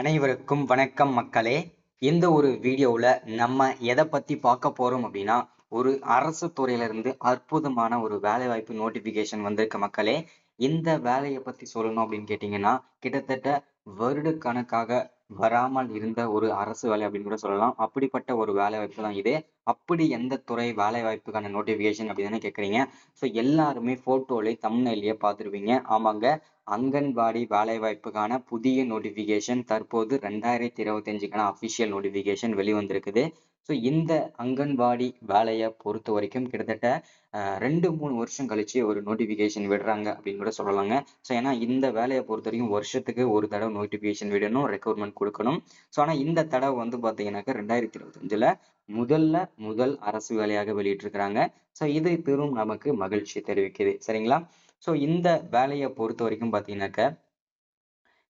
அனைவருக்கும் வணக்கம் மக்களே. இந்த ஒரு வீடியோவில் நம்ம எதை பற்றி பார்க்க போகிறோம் அப்படின்னா, ஒரு அரசு துறையிலிருந்து அற்புதமான ஒரு வேலைவாய்ப்பு நோட்டிஃபிகேஷன் வந்திருக்கு மக்களே. இந்த வேலையை பற்றி சொல்லணும் அப்படின்னு கேட்டிங்கன்னா, கிட்டத்தட்ட வருடக்கணக்காக வராமல் இருந்த ஒரு அரசு வேலை அப்படின்னு கூட சொல்லலாம். அப்படிப்பட்ட ஒரு வேலைவாய்ப்பு தான் இது. அப்படி எந்த துறை வேலைவாய்ப்புக்கான நோட்டிஃபிகேஷன் அப்படின்னு கேட்குறீங்க. ஸோ எல்லாருமே ஃபோட்டோலேயே தம்ப்நெயிலேயே பார்த்துருப்பீங்க. ஆமாங்க, அங்கன்வாடி வேலைவாய்ப்புக்கான புதிய நோட்டிஃபிகேஷன் தற்போது 2025க்கான அஃபிஷியல் நோட்டிஃபிகேஷன் வெளிவந்திருக்குது. ஸோ இந்த அங்கன்வாடி வேலையை பொறுத்த வரைக்கும் கிட்டத்தட்ட 2-3 வருஷம் கழிச்சு ஒரு நோட்டிஃபிகேஷன் விடுறாங்க அப்படின்னு கூட சொல்லலாங்க. ஸோ ஏன்னா இந்த வேலையை பொறுத்த வரைக்கும் வருஷத்துக்கு ஒரு தடவை நோட்டிஃபிகேஷன் விடணும், ரெக்ரூட்மெண்ட் கொடுக்கணும். ஸோ ஆனால் இந்த தடவை வந்து பார்த்தீங்கன்னாக்கா 2025ல முதல் அரசு வேலையாக வெளியிட்டிருக்கிறாங்க. ஸோ இது பெரும் நமக்கு மகிழ்ச்சி தெரிவிக்குது. சரிங்களா? ஸோ இந்த வேலையை பொறுத்த வரைக்கும் பார்த்தீங்கன்னாக்க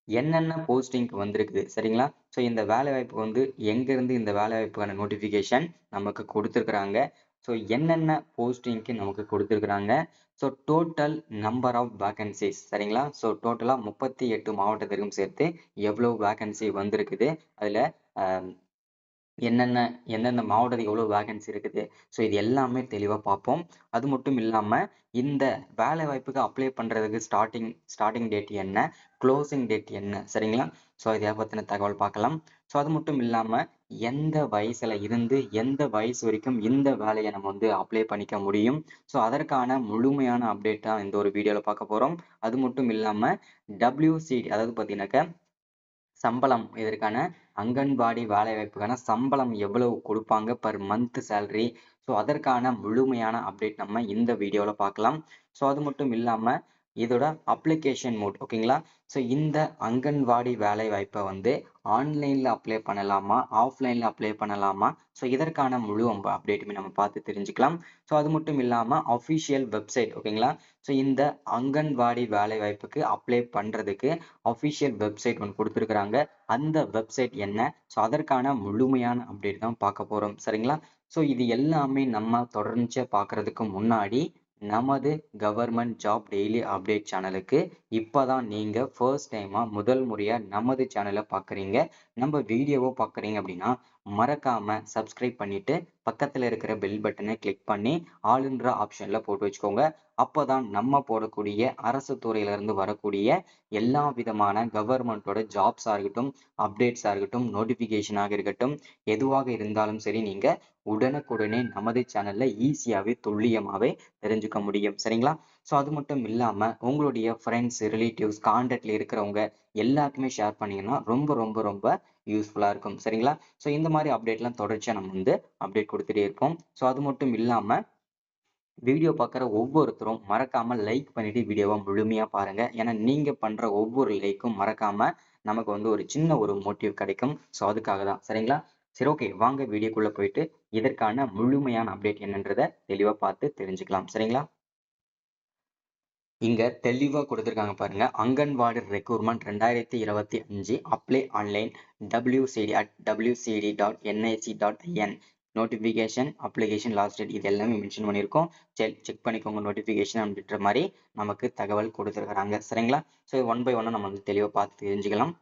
என்னென்ன போஸ்டிங் வந்திருக்குது சரிங்களா? ஸோ இந்த வேலை வாய்ப்பு வந்து எங்கேருந்து இந்த வேலை வாய்ப்புக்கான நோட்டிஃபிகேஷன் நமக்கு கொடுத்துருக்குறாங்க. ஸோ என்னென்ன போஸ்டிங்க்கு நமக்கு கொடுத்துருக்குறாங்க. So total number of vacancies சரிங்களா? ஸோ டோட்டலாக 38 மாவட்டத்திற்கும் சேர்த்து எவ்வளோ வேகன்சி வந்திருக்குது, அதில் எந்தெந்த மாவட்டத்துக்கு எவ்வளோ வேகன்சி இருக்குது. ஸோ இது எல்லாமே தெளிவாக பார்ப்போம். அது மட்டும் இல்லாமல் இந்த வேலை வாய்ப்புக்கு அப்ளை பண்ணுறதுக்கு ஸ்டார்டிங் டேட் என்ன, க்ளோசிங் டேட் என்ன சரிங்களா? ஸோ இதை பற்றின தகவல் பார்க்கலாம். ஸோ அது மட்டும் இல்லாமல் எந்த வயசில் இருந்து எந்த வயசு வரைக்கும் இந்த வேலையை நம்ம வந்து அப்ளை பண்ணிக்க முடியும். ஸோ அதற்கான முழுமையான அப்டேட் தான் இந்த ஒரு வீடியோவில் பார்க்க போகிறோம். அது மட்டும் இல்லாமல் WCD அதாவது பார்த்தீங்கன்னாக்க சம்பளம், இதற்கான அங்கன்வாடி வேலைவாய்ப்புக்கான சம்பளம் எவ்வளவு கொடுப்பாங்க பர் மந்த் சேலரி. ஸோ அதற்கான முழுமையான அப்டேட் நம்ம இந்த வீடியோவில் பார்க்கலாம். ஸோ அது மட்டும் இல்லாமல் இதோட அப்ளிகேஷன் மோட் ஓகேங்களா? ஸோ இந்த அங்கன்வாடி வேலை வாய்ப்பை வந்து ஆன்லைனில் அப்ளை பண்ணலாமா, ஆஃப்லைனில் அப்ளை பண்ணலாமா? ஸோ இதற்கான முழு அப்டேட்டுமே நம்ம பார்த்து தெரிஞ்சுக்கலாம். ஸோ அது மட்டும் இல்லாமல் அஃபிஷியல் வெப்சைட் ஓகேங்களா? ஸோ இந்த அங்கன்வாடி வேலை வாய்ப்புக்கு அப்ளை பண்ணுறதுக்கு அஃபிஷியல் வெப்சைட் ஒன்று கொடுத்துருக்குறாங்க. அந்த வெப்சைட் என்ன, ஸோ அதற்கான முழுமையான அப்டேட் தான் பார்க்க போகிறோம் சரிங்களா? ஸோ இது எல்லாமே நம்ம தொடர்ந்து பார்க்கறதுக்கு முன்னாடி நமது கவர்மெண்ட் ஜாப் டெய்லி அப்டேட் சேனலுக்கு இப்போதான் நீங்கள் ஃபர்ஸ்ட் டைமாக முதல் முறையாக நமது சேனலை பார்க்குறீங்க, நம்ம வீடியோவை பார்க்குறீங்க அப்படின்னா மறக்காம சப்ஸ்கிரைப் பண்ணிட்டு பக்கத்தில் இருக்கிற பெல் பட்டனை கிளிக் பண்ணி ஆளுன்ற ஆப்ஷனில் போட்டு வச்சுக்கோங்க. அப்போதான் நம்ம போடக்கூடிய அரசு துறையிலிருந்து வரக்கூடிய எல்லா விதமான கவர்மெண்ட்டோட ஜாப்ஸாக இருக்கட்டும், அப்டேட்ஸாக இருக்கட்டும், நோட்டிஃபிகேஷனாக இருக்கட்டும், எதுவாக இருந்தாலும் சரி நீங்கள் உடனுக்குடனே நமது சேனலில் ஈஸியாகவே துல்லியமாகவே தெரிஞ்சுக்க முடியும் சரிங்களா? ஸோ அது மட்டும் இல்லாமல் உங்களுடைய ஃப்ரெண்ட்ஸ், ரிலேட்டிவ்ஸ், கான்டாக்டில் இருக்கிறவங்க எல்லாருக்குமே ஷேர் பண்ணிங்கன்னா ரொம்ப ரொம்ப ரொம்ப யூஸ்ஃபுல்லாக இருக்கும் சரிங்களா? ஸோ இந்த மாதிரி அப்டேட்லாம் தொடர்ச்சியாக நம்ம வந்து அப்டேட் கொடுத்துட்டே இருப்போம். ஸோ அது மட்டும் இல்லாமல் வீடியோ பார்க்குற ஒவ்வொருத்தரும் மறக்காம லைக் பண்ணிட்டு வீடியோவை முழுமையாக பாருங்க. ஏன்னா நீங்க பண்ற ஒவ்வொரு லைக்கும் மறக்காம நமக்கு வந்து ஒரு சின்ன ஒரு மோட்டிவ் கிடைக்கும். ஸோ அதுக்காக தான் சரிங்களா? சரி, ஓகே, வாங்க வீடியோக்குள்ள போயிட்டு இதற்கான முழுமையான அப்டேட் என்னன்றதை தெளிவாக பார்த்து தெரிஞ்சுக்கலாம் சரிங்களா? இங்க தெளிவா கொடுத்துருக்காங்க பாருங்க. Anganwadi recruitment 2025 apply online wcd@wcd.nic.in notification application last date இது எல்லாமே மென்ஷன் பண்ணியிருக்கோம். செக் பண்ணிக்கோங்க நோட்டிஃபிகேஷன் அப்படின்ற மாதிரி நமக்கு தகவல் கொடுத்துருக்காங்க சரிங்களா? ஸோ ஒன் பை ஒன்னா நம்ம வந்து தெளிவாக பார்த்து தெரிஞ்சுக்கலாம்.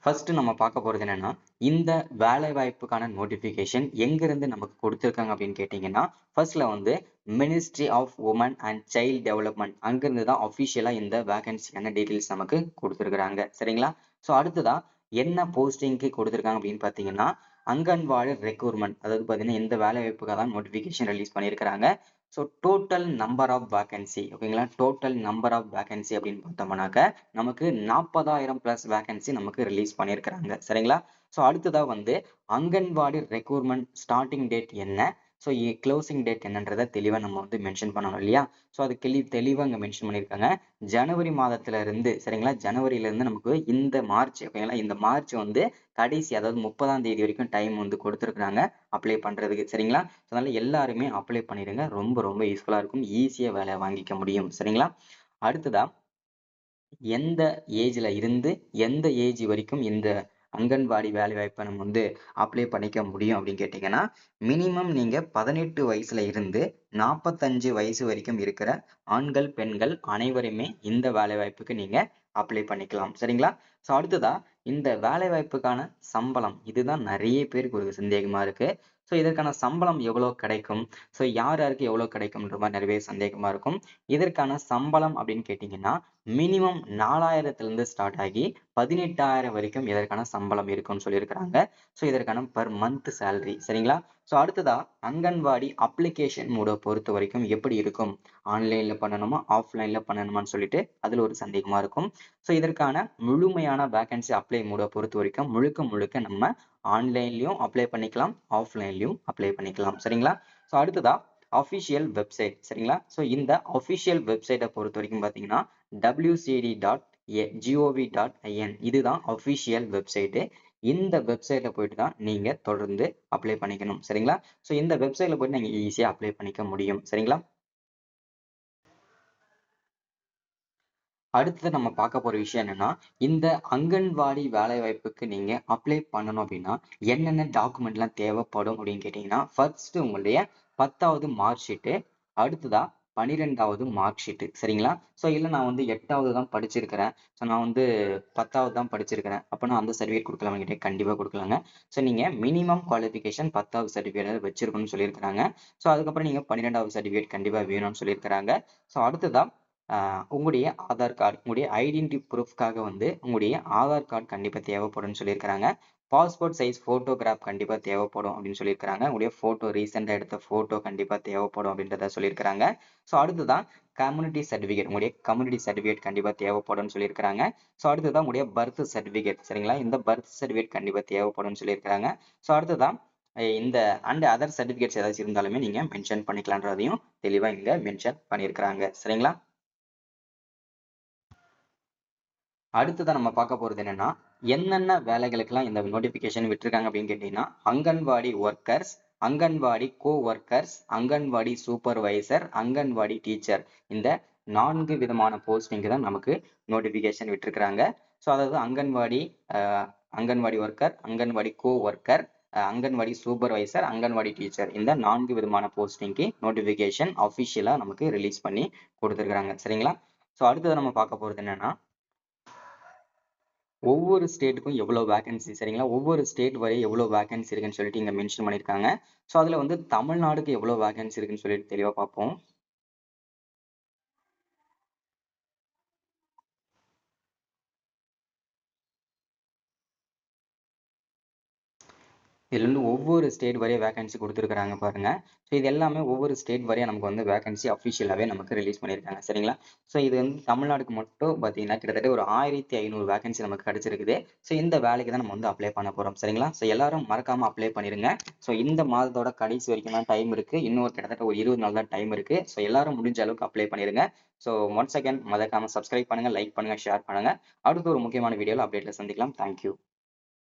ஃபர்ஸ்ட் நம்ம பார்க்க போறது என்னன்னா, இந்த வேலை வாய்ப்புக்கான நோட்டிஃபிகேஷன் எங்கிருந்து நமக்கு கொடுத்துருக்காங்க அப்படின்னு கேட்டீங்கன்னா, ஃபர்ஸ்ட்ல வந்து ministry of women and child development அங்கிருந்து தான் அஃபிஷியலா இந்த வேகன்சியான டீடைல்ஸ் நமக்கு கொடுத்துருக்காங்க சரிங்களா? ஸோ அடுத்ததா என்ன போஸ்டிங்க்கு கொடுத்துருக்காங்க அப்படின்னு பார்த்தீங்கன்னா, அங்கன்வாடி ரெக்ரூட்மெண்ட் அதாவது பார்த்தீங்கன்னா இந்த வேலை வாய்ப்புக்காக தான் நோட்டிஃபிகேஷன் ரிலீஸ் பண்ணியிருக்கிறாங்க. So total number of vacancy ஓகேங்களா? டோட்டல் நம்பர் ஆஃப் வேகன்சி அப்படின்னு பார்த்தோம்னாக்க நமக்கு 40,000 பிளஸ் வேகன்சி நமக்கு ரிலீஸ் பண்ணியிருக்கிறாங்க சரிங்களா? ஸோ அடுத்ததா வந்து அங்கன்வாடி ரெக்ரூட்மெண்ட் ஸ்டார்டிங் டேட் என்ன, ஸோ க்ளோசிங் டேட் என்னன்றதை தெளிவாக நம்ம வந்து மென்ஷன் பண்ணணும் இல்லையா? ஸோ அது தெளிவாக இங்கே மென்ஷன் பண்ணியிருக்காங்க. ஜனவரி மாதத்துல இருந்து சரிங்களா? ஜனவரியிலேருந்து நமக்கு இந்த மார்ச் ஓகேங்களா? இந்த மார்ச் வந்து கடைசி அதாவது 30ஆம் தேதி வரைக்கும் டைம் வந்து கொடுத்துருக்குறாங்க அப்ளை பண்ணுறதுக்கு சரிங்களா? அதனால எல்லாருமே அப்ளை பண்ணிடுங்க. ரொம்ப ரொம்ப யூஸ்ஃபுல்லாக இருக்கும். ஈஸியாக வேலை வாங்கிக்க முடியும் சரிங்களா? அடுத்ததா எந்த ஏஜ்ல இருந்து எந்த ஏஜ் வரைக்கும் இந்த அங்கன்வாடி வேலை வாய்ப்பை நம்ம வந்து அப்ளை பண்ணிக்க முடியும் அப்படின்னு கேட்டீங்கன்னா, மினிமம் நீங்க 18 வயசுல இருந்து 45 வயசு வரைக்கும் இருக்கிற ஆண்கள், பெண்கள் அனைவருமே இந்த வேலை வாய்ப்புக்கு நீங்க அப்ளை பண்ணிக்கலாம். சரிங்களா? ஸோ அடுத்ததா இந்த வேலைவாய்ப்புக்கான சம்பளம் இதுதான் நிறைய பேருக்கு ஒரு சந்தேகமா இருக்கு. ஸோ இதற்கான சம்பளம் எவ்வளோ கிடைக்கும்? ஸோ யார் யாருக்கு எவ்வளோ கிடைக்கும்ன்ற மாதிரி நிறைய பேர் சந்தேகமா இருக்கும். இதற்கான சம்பளம் அப்படின்னு கேட்டீங்கன்னா மினிமம் 4000த்துல இருந்து ஸ்டார்ட் ஆகி 18,000 வரைக்கும் இதற்கான சம்பளம் இருக்கும்னு சொல்லியிருக்கிறாங்க. ஸோ இதற்கான பர் மந்த் சேலரி. சரிங்களா? ஸோ அடுத்ததா அங்கன்வாடி அப்ளிகேஷன் மோட பொறுத்த வரைக்கும் எப்படி இருக்கும்? ஆன்லைன்ல பண்ணணுமா ஆஃப்லைன்ல பண்ணணுமான்னு சொல்லிட்டு அதுல ஒரு சந்தேகமா இருக்கும். ஸோ இதற்கான முழுமையான வேகன்சி அப்ளை மோட பொறுத்த வரைக்கும் முழுக்க முழுக்க நம்ம ஆன்லைன்லயும் அப்ளை பண்ணிக்கலாம், ஆஃப்லைன்லயும் அப்ளை பண்ணிக்கலாம். சரிங்களா? ஸோ அடுத்ததா அஃபிஷியல் வெப்சைட். சரிங்களா? ஸோ இந்த அஃபிஷியல் வெப்சைட்டை பொறுத்த வரைக்கும் பார்த்தீங்கன்னா wcd.gov.in இதுதான் அஃபிஷியல் வெப்சைட்டு. இந்த வெப்சைட்ல போயிட்டு தான் நீங்க தொடர்ந்து அப்ளை பண்ணிக்கணும். சரிங்களா? ஸோ இந்த வெப்சைட்ல போயிட்டு நீங்க ஈஸியா அப்ளை பண்ணிக்க முடியும். சரிங்களா? அடுத்தது நம்ம பார்க்க போற விஷயம் என்னன்னா, இந்த அங்கன்வாடி வேலைவாய்ப்புக்கு நீங்க அப்ளை பண்ணணும் அப்படின்னா, என்னென்ன டாக்குமெண்ட்லாம் தேவைப்படும் அப்படின்னு கேட்டீங்கன்னா, ஃபர்ஸ்ட் உங்களுடைய 10வது மார்க் ஷீட்டு, அடுத்ததா 12வது மார்க் ஷீட்டு. சரிங்களா? ஸோ இல்ல நான் வந்து 8வது தான் படிச்சிருக்கிறேன். ஸோ நான் வந்து 10வது தான் படிச்சிருக்கிறேன். அப்ப நான் அந்த சர்டிஃபிகேட் குடுக்கலாமான்னு கேட்டா கண்டிப்பா குடுக்கலாங்க. ஸோ நீங்க மினிமம் குவாலிஃபிகேஷன் 10வது சர்டிஃபிகேட் வச்சிருக்கணும்னு சொல்லியிருக்கிறாங்க. ஸோ அதுக்கப்புறம் நீங்க 12வது சர்டிஃபிகேட் கண்டிப்பா வேணும்னு சொல்லியிருக்கிறாங்க. ஸோ அடுத்ததா உங்களுடைய ஆதார் கார்டு, உங்களுடைய ஐடென்டி ப்ரூஃப்காக வந்து உங்களுடைய ஆதார் கார்டு கண்டிப்பா தேவைப்படும்னு சொல்லியிருக்கிறாங்க. பாஸ்போர்ட் சைஸ் போட்டோகிராஃப் கண்டிப்பா தேவைப்படும் அப்படின்னு சொல்லியிருக்கிறாங்க. உங்களுடைய போட்டோ ரீசெண்டா எடுத்த போட்டோ கண்டிப்பா தேவைப்படும் அப்படின்றத சொல்லியிருக்கிறாங்க. ஸோ அடுத்ததான் கம்யூனிட்டி சர்டிஃபிகேட், உங்களுடைய கம்யூனிட்டி சர்டிஃபிகேட் கண்டிப்பா தேவைப்படும்னு சொல்லியிருக்கிறாங்க. ஸோ அடுத்ததான் உங்களுடைய பர்த் சர்டிஃபிகேட். சரிங்களா? இந்த பர்த் சர்டிஃபிகேட் கண்டிப்பா தேவைப்படும்னு சொல்லியிருக்கிறாங்க. ஸோ அடுத்ததான் இந்த அண்ட் அதர் சர்டிஃபிகேட்ஸ் ஏதாச்சும் இருந்தாலுமே நீங்க மென்ஷன் பண்ணிக்கலான்றதையும் தெளிவா இங்க மென்ஷன் பண்ணியிருக்கிறாங்க. சரிங்களா? அடுத்ததா நம்ம பார்க்க போறது என்னன்னா, என்னென்ன வேலைகளுக்கெல்லாம் இந்த நோட்டிபிகேஷன் விட்டிருக்காங்க அப்படின்னு கேட்டீங்கன்னா, anganwadi workers, anganwadi workers, anganwadi supervisor, anganwadi teacher. இந்த 4 விதமான போஸ்டிங்க்கு தான் நமக்கு நோட்டிபிகேஷன் விட்டிருக்கிறாங்க. ஸோ அதாவது anganwadi anganwadi worker, anganwadi worker, anganwadi supervisor, anganwadi teacher. இந்த 4 விதமான போஸ்டிங்க்கு நோட்டிபிகேஷன் அஃபிஷியலா நமக்கு ரிலீஸ் பண்ணி கொடுத்துருக்காங்க. சரிங்களா? ஸோ அடுத்தது நம்ம பார்க்க போறது என்னன்னா, ஒவ்வொரு ஸ்டேட்டுக்கும் எவ்வளவு வேகன்சி. சரிங்களா? ஒவ்வொரு ஸ்டேட் வரை எவ்வளவு வேகன்சி இருக்குன்னு சொல்லிட்டு இங்க மென்ஷன் பண்ணியிருக்காங்க. ஸோ அதுல வந்து தமிழ்நாடுக்கு எவ்வளவு வேகன்சி இருக்குன்னு சொல்லிட்டு தெளிவா பார்ப்போம். இதுல இருந்து ஒவ்வொரு ஸ்டேட் வரைய வேகன்சி கொடுத்துருக்காங்க பாருங்க. ஸோ இது எல்லாமே ஒவ்வொரு ஸ்டேட் வரைய நமக்கு வந்து வேகன்சி அஃபிஷியலாவே நமக்கு ரிலீஸ் பண்ணியிருக்காங்க. சரிங்களா? ஸோ இது வந்து தமிழ்நாடுக்கு மட்டும் பார்த்தீங்கன்னா கிட்டத்தட்ட ஒரு 1500 வேகன்சி நமக்கு கிடைச்சிருக்குது. ஸோ இந்த வேலைக்கு தான் நம்ம வந்து அப்ளை பண்ண போறோம். சரிங்களா? ஸோ எல்லாரும் மறக்காம அப்ளை பண்ணிருங்க. ஸோ இந்த மாதத்தோட கடைசி வரைக்கும் தான் டைம் இருக்கு. இன்னும் கிட்டத்தட்ட ஒரு 20 நாள் தான் டைம் இருக்கு. ஸோ எல்லாரும் முடிஞ்ச அளவுக்கு அப்ளை பண்ணிருங்க. ஸோ ஒன்ஸ் அகைன் மறக்காம சப்ஸ்கிரைப் பண்ணுங்க, லைக் பண்ணுங்க, ஷேர் பண்ணுங்க. அடுத்த ஒரு முக்கியமான வீடியோல அப்டேட்ல சந்திக்கலாம். தேங்க்யூ.